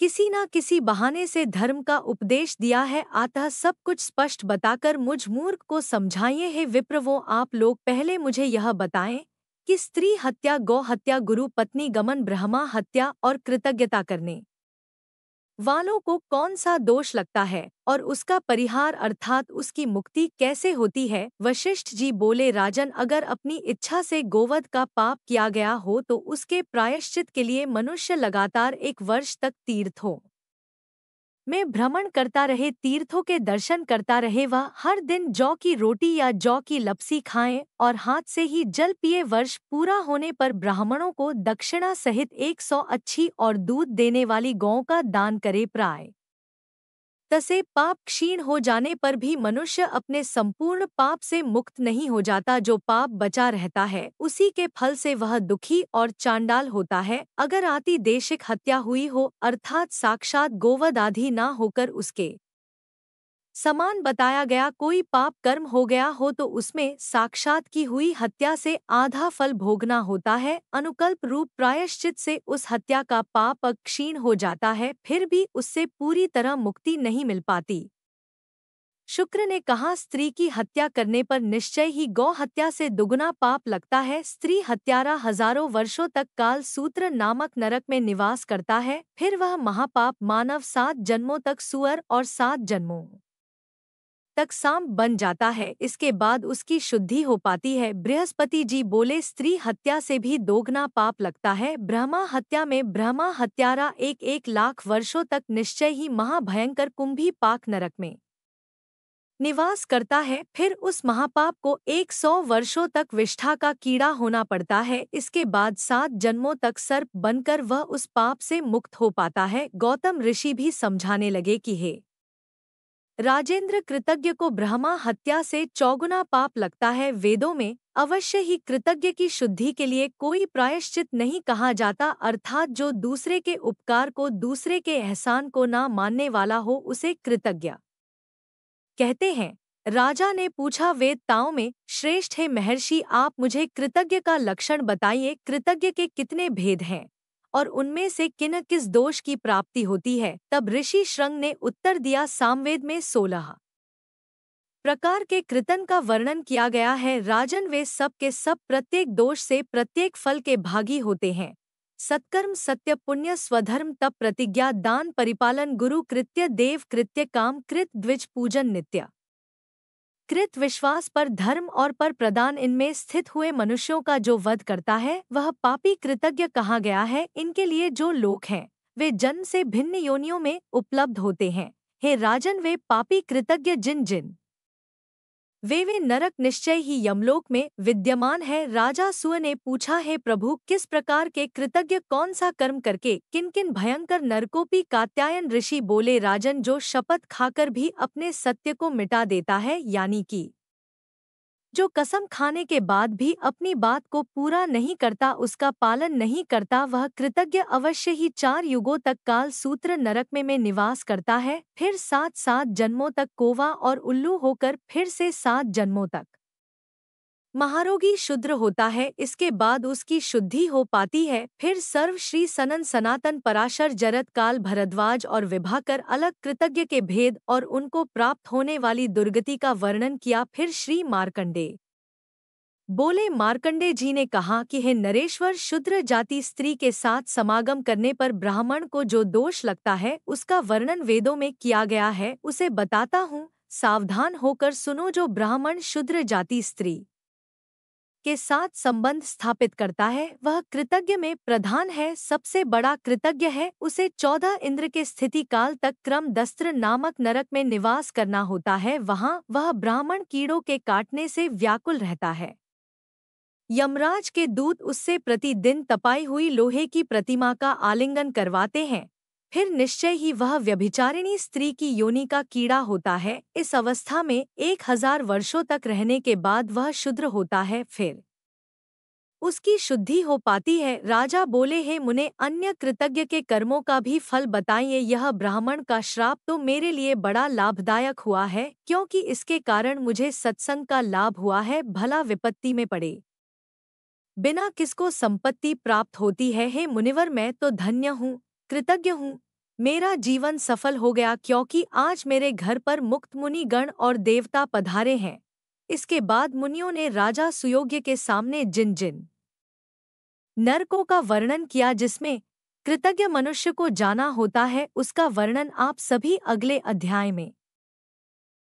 किसी न किसी बहाने से धर्म का उपदेश दिया है, अतः सब कुछ स्पष्ट बताकर मुझ मूर्ख को समझाइए। हे विप्रवो, आप लोग पहले मुझे यह बताएं कि स्त्री हत्या, गौ हत्या, गुरु पत्नी गमन, ब्रह्मा हत्या और कृतज्ञता करने वालों को कौन सा दोष लगता है और उसका परिहार अर्थात उसकी मुक्ति कैसे होती है। वशिष्ठ जी बोले, राजन, अगर अपनी इच्छा से गोवध का पाप किया गया हो तो उसके प्रायश्चित के लिए मनुष्य लगातार 1 वर्ष तक तीर्थों में भ्रमण करता रहे, तीर्थों के दर्शन करता रहे, वह हर दिन जौ की रोटी या जौ की लपसी खाएं और हाथ से ही जल पिए। वर्ष पूरा होने पर ब्राह्मणों को दक्षिणा सहित 100 अच्छी और दूध देने वाली गौं का दान करे। प्राय तसे पाप क्षीण हो जाने पर भी मनुष्य अपने संपूर्ण पाप से मुक्त नहीं हो जाता। जो पाप बचा रहता है, उसी के फल से वह दुखी और चांडाल होता है। अगर आति देशिक हत्या हुई हो, अर्थात साक्षात गोवध आदि ना होकर उसके समान बताया गया कोई पाप कर्म हो गया हो, तो उसमें साक्षात की हुई हत्या से आधा फल भोगना होता है। अनुकल्प रूप प्रायश्चित से उस हत्या का पाप क्षीण हो जाता है, फिर भी उससे पूरी तरह मुक्ति नहीं मिल पाती। शुक्र ने कहा, स्त्री की हत्या करने पर निश्चय ही गौ हत्या से दुगुना पाप लगता है। स्त्री हत्यारा हजारों वर्षों तक काल सूत्र नामक नरक में निवास करता है, फिर वह महापाप मानव 7 जन्मों तक सुअर और 7 जन्मों तक सांप बन जाता है। इसके बाद उसकी शुद्धि हो पाती है। बृहस्पति जी बोले, स्त्री हत्या से भी दोगुना पाप लगता है। ब्रह्मा हत्या में ब्रह्मा हत्यारा 1 लाख वर्षों तक निश्चय ही महाभयंकर कुंभी पाक नरक में निवास करता है, फिर उस महापाप को 100 वर्षों तक विष्ठा का कीड़ा होना पड़ता है। इसके बाद 7 जन्मों तक सर्प बनकर वह उस पाप से मुक्त हो पाता है। गौतम ऋषि भी समझाने लगे कि हे राजेंद्र, कृतज्ञ को ब्रह्मा हत्या से चौगुना पाप लगता है। वेदों में अवश्य ही कृतज्ञ की शुद्धि के लिए कोई प्रायश्चित नहीं कहा जाता, अर्थात जो दूसरे के उपकार को, दूसरे के एहसान को ना मानने वाला हो उसे कृतज्ञ कहते हैं। राजा ने पूछा, वेदताओं में श्रेष्ठ है महर्षि, आप मुझे कृतज्ञ का लक्षण बताइए। कृतज्ञ के कितने भेद हैं और उनमें से किन किस दोष की प्राप्ति होती है? तब ऋषि श्रंग ने उत्तर दिया, सामवेद में 16 प्रकार के कृतन का वर्णन किया गया है। राजन, वे सब के सब प्रत्येक दोष से, प्रत्येक फल के भागी होते हैं। सत्कर्म, सत्य, पुण्य, स्वधर्म, तप, प्रतिज्ञा, दान, परिपालन, गुरु कृत्य, देव कृत्य, काम कृत, द्विज पूजन, नित्य कृत, विश्वास पर धर्म और पर प्रदान, इनमें स्थित हुए मनुष्यों का जो वध करता है वह पापी कृतज्ञ कहा गया है। इनके लिए जो लोक हैं वे जन्म से भिन्न योनियों में उपलब्ध होते हैं। हे राजन, वे पापी कृतज्ञ जिन जिन वे नरक निश्चय ही यमलोक में विद्यमान है। राजा सूय ने पूछा, है प्रभु, किस प्रकार के कृतज्ञ कौन सा कर्म करके किन किन भयंकर नरकोपी? कात्यायन ऋषि बोले, राजन, जो शपथ खाकर भी अपने सत्य को मिटा देता है, यानी कि जो कसम खाने के बाद भी अपनी बात को पूरा नहीं करता, उसका पालन नहीं करता, वह कृतज्ञ अवश्य ही 4 युगों तक काल सूत्र नरक में निवास करता है, फिर 7 जन्मों तक कौवा और उल्लू होकर फिर से 7 जन्मों तक महारोगी शूद्र होता है। इसके बाद उसकी शुद्धि हो पाती है। फिर सर्व श्री सनन सनातन पराशर जरत काल भरद्वाज और विभाकर अलग कृतज्ञ के भेद और उनको प्राप्त होने वाली दुर्गति का वर्णन किया। फिर श्री मार्कंडेय बोले, मार्कंडेय जी ने कहा कि हे नरेश्वर, शूद्र जाति स्त्री के साथ समागम करने पर ब्राह्मण को जो दोष लगता है उसका वर्णन वेदों में किया गया है, उसे बताता हूँ, सावधान होकर सुनो। जो ब्राह्मण शूद्र जाति स्त्री के साथ संबंध स्थापित करता है वह कृतज्ञ में प्रधान है, सबसे बड़ा कृतज्ञ है। उसे 14 इंद्र के स्थिति काल तक क्रम दस्त्र नामक नरक में निवास करना होता है। वहाँ वह ब्राह्मण कीड़ों के काटने से व्याकुल रहता है। यमराज के दूत उससे प्रतिदिन तपाई हुई लोहे की प्रतिमा का आलिंगन करवाते हैं। फिर निश्चय ही वह व्यभिचारिणी स्त्री की योनि का कीड़ा होता है। इस अवस्था में 1000 वर्षों तक रहने के बाद वह शूद्र होता है, फिर उसकी शुद्धि हो पाती है। राजा बोले, हे मुने, अन्य कृतज्ञ के कर्मों का भी फल बताइए। यह ब्राह्मण का श्राप तो मेरे लिए बड़ा लाभदायक हुआ है, क्योंकि इसके कारण मुझे सत्संग का लाभ हुआ है। भला विपत्ति में पड़े बिना किसको संपत्ति प्राप्त होती है? हे मुनिवर, मैं तो धन्य हूँ, कृतज्ञ हूँ। मेरा जीवन सफल हो गया, क्योंकि आज मेरे घर पर मुक्त मुनि गण और देवता पधारे हैं। इसके बाद मुनियों ने राजा सुयोग्य के सामने जिन जिन नरकों का वर्णन किया जिसमें कृतज्ञ मनुष्य को जाना होता है, उसका वर्णन आप सभी अगले अध्याय में